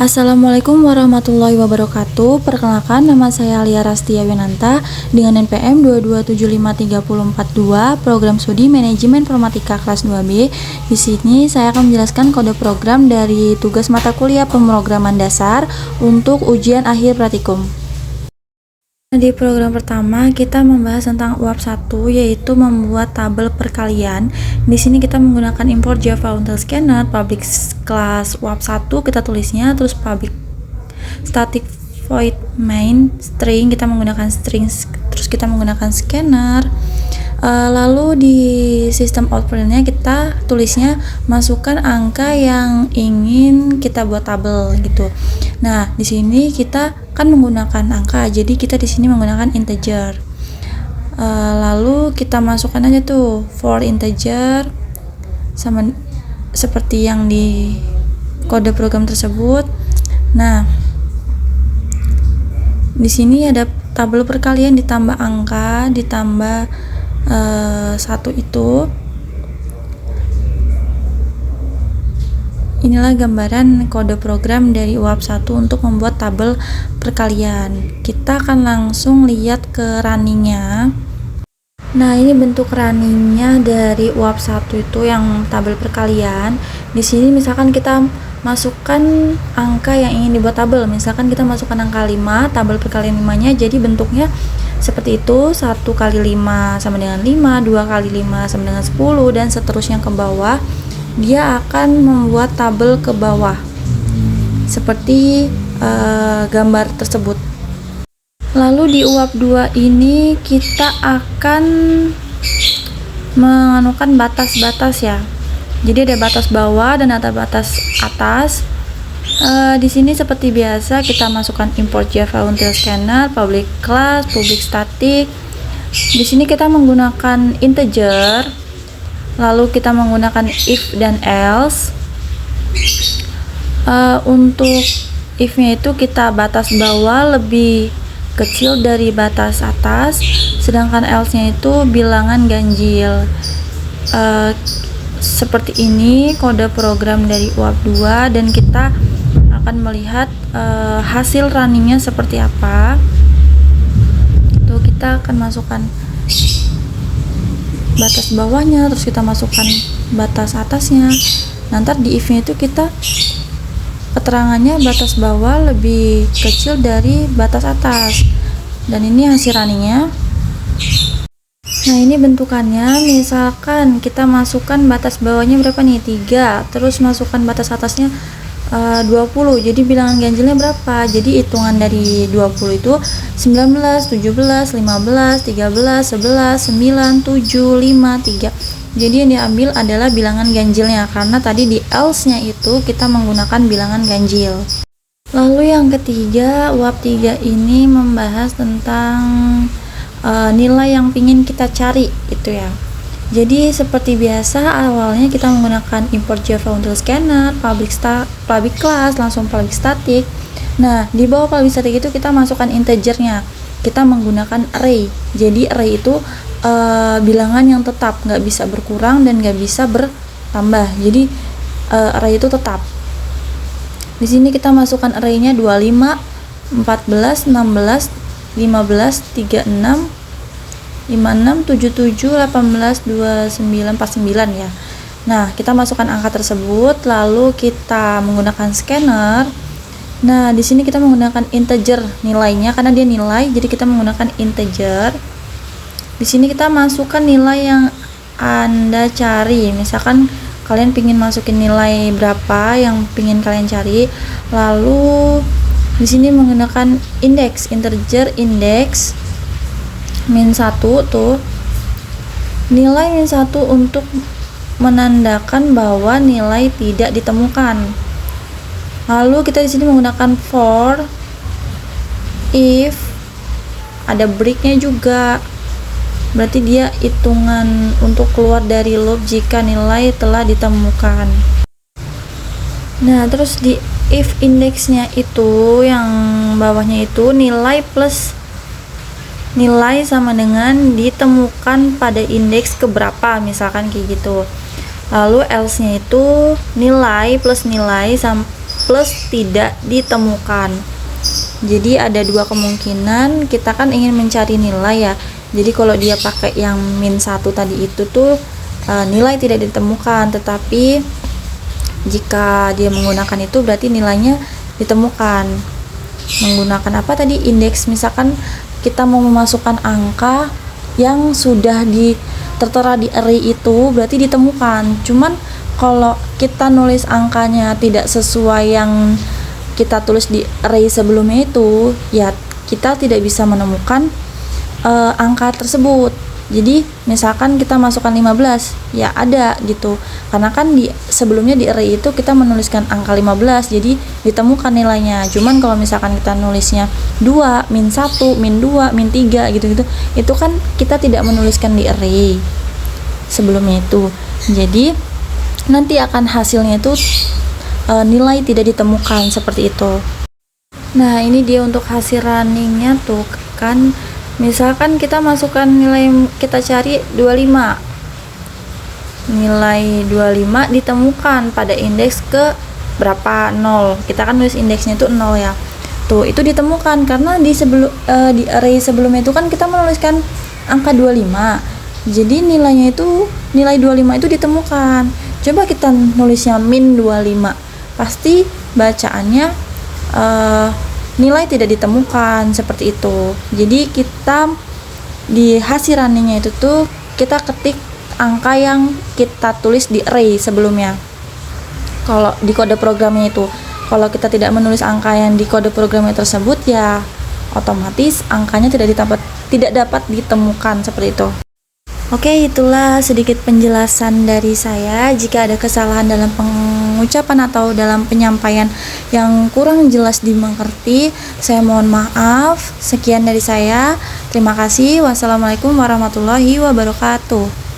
Assalamualaikum warahmatullahi wabarakatuh. Perkenalkan, nama saya Alia Rastia Winanta dengan NPM 2275342, program studi Manajemen Informatika kelas 2B. Di sini saya akan menjelaskan kode program dari tugas mata kuliah pemrograman dasar untuk ujian akhir praktikum. Di program pertama kita membahas tentang UAP 1, yaitu membuat tabel perkalian. Di sini kita menggunakan import Java Until Scanner, public class UAP 1 kita tulisnya, terus public static void main string kita menggunakan string, terus kita menggunakan scanner. Lalu di sistem outputnya kita tulisnya masukkan angka yang ingin kita buat tabel gitu. Nah, di sini kita kan menggunakan angka, jadi kita di sini menggunakan integer. Lalu kita masukkan aja tuh for integer sama seperti yang di kode program tersebut. Nah, di sini ada tabel perkalian ditambah angka ditambah 1 itu. Inilah gambaran kode program dari UAP 1 untuk membuat tabel perkalian. Kita akan langsung lihat ke runningnya. Nah, ini bentuk runningnya dari UAP 1 itu yang tabel perkalian. Di sini misalkan kita masukkan angka yang ingin dibuat tabel. Misalkan kita masukkan angka 5, tabel perkalian 5-nya jadi bentuknya seperti itu. 1 kali 5 sama dengan 5, 2 kali 5 sama dengan 10, dan seterusnya ke bawah. Dia akan membuat tabel ke bawah seperti gambar tersebut. Lalu di UAP 2 ini kita akan menganukan batas-batas ya. Jadi ada batas bawah dan ada batas atas. Di sini seperti biasa kita masukkan import Java Until Scanner, public class, public static. Di sini kita menggunakan integer. Lalu kita menggunakan if dan else. Untuk if-nya itu kita batas bawah lebih kecil dari batas atas, sedangkan else-nya itu bilangan ganjil. Seperti ini kode program dari UAP 2, dan kita akan melihat hasil runningnya seperti apa. Tuh, kita akan masukkan batas bawahnya, terus kita masukkan batas atasnya. Nanti di if-nya itu kita keterangannya batas bawah lebih kecil dari batas atas, dan ini hasil runningnya. Nah, ini bentukannya. Misalkan kita masukkan batas bawahnya berapa nih, 3, terus masukkan batas atasnya 20, jadi bilangan ganjilnya berapa? Jadi hitungan dari 20 itu 19, 17, 15, 13, 11, 9, 7, 5, 3. Jadi yang diambil adalah bilangan ganjilnya, karena tadi di else nya itu kita menggunakan bilangan ganjil. Lalu yang ketiga, UAP 3 ini membahas tentang nilai yang ingin kita cari itu ya. Jadi seperti biasa awalnya kita menggunakan import Java Until Scanner, public class, langsung public static. Nah, di bawah public static itu kita masukkan integernya. Kita menggunakan array. Jadi array itu bilangan yang tetap, nggak bisa berkurang dan nggak bisa bertambah. Jadi array itu tetap. Di sini kita masukkan array-nya 25, 14, 16, 15, 36, 56, 77, 18, 29, 49 ya. Nah, kita masukkan angka tersebut, lalu kita menggunakan scanner. Nah, di sini kita menggunakan integer nilainya karena dia nilai, jadi kita menggunakan integer. Di sini kita masukkan nilai yang Anda cari. Misalkan kalian ingin masukin nilai berapa yang ingin kalian cari. Lalu di sini menggunakan index, integer index min 1 tuh. Nilai min 1 untuk menandakan bahwa nilai tidak ditemukan. Lalu kita di sini menggunakan for, if, ada breaknya juga. Berarti dia hitungan untuk keluar dari loop jika nilai telah ditemukan. Nah, terus di if indexnya itu yang bawahnya itu nilai plus nilai sama dengan ditemukan pada indeks keberapa, misalkan kayak gitu. Lalu else-nya itu nilai plus nilai plus tidak ditemukan. Jadi ada dua kemungkinan, kita kan ingin mencari nilai ya. Jadi kalau dia pakai yang -1 tadi itu tuh nilai tidak ditemukan, tetapi jika dia menggunakan itu berarti nilainya ditemukan. Menggunakan apa tadi? Indeks. Misalkan kita mau memasukkan angka yang sudah tertera di array itu berarti ditemukan. Cuman kalau kita nulis angkanya tidak sesuai yang kita tulis di array sebelumnya itu, ya kita tidak bisa menemukan angka tersebut. Jadi misalkan kita masukkan 15, ya ada gitu. Karena kan sebelumnya di array itu kita menuliskan angka 15, jadi ditemukan nilainya. Cuman kalau misalkan kita nulisnya 2, -1, -2, -3 gitu-gitu, itu kan kita tidak menuliskan di array sebelumnya itu. Jadi nanti akan hasilnya itu nilai tidak ditemukan seperti itu. Nah, ini dia untuk hasil runningnya tuh kan. Misalkan kita masukkan nilai kita cari 25. Nilai 25 ditemukan pada indeks ke berapa? 0. Kita kan nulis indeksnya itu 0 ya. Tuh, itu ditemukan karena di array sebelumnya itu kan kita menuliskan angka 25. Jadi nilai 25 itu ditemukan. Coba kita nulisnya -25. Pasti bacaannya nilai tidak ditemukan seperti itu. Jadi kita di hasil runningnya itu tuh kita ketik angka yang kita tulis di array sebelumnya. Kalau di kode programnya itu, kalau kita tidak menulis angka yang di kode programnya tersebut, ya otomatis angkanya tidak dapat ditemukan seperti itu. Oke, itulah sedikit penjelasan dari saya. Jika ada kesalahan dalam pengucapan atau dalam penyampaian yang kurang jelas dimengerti, saya mohon maaf. Sekian dari saya. Terima kasih. Wassalamualaikum warahmatullahi wabarakatuh.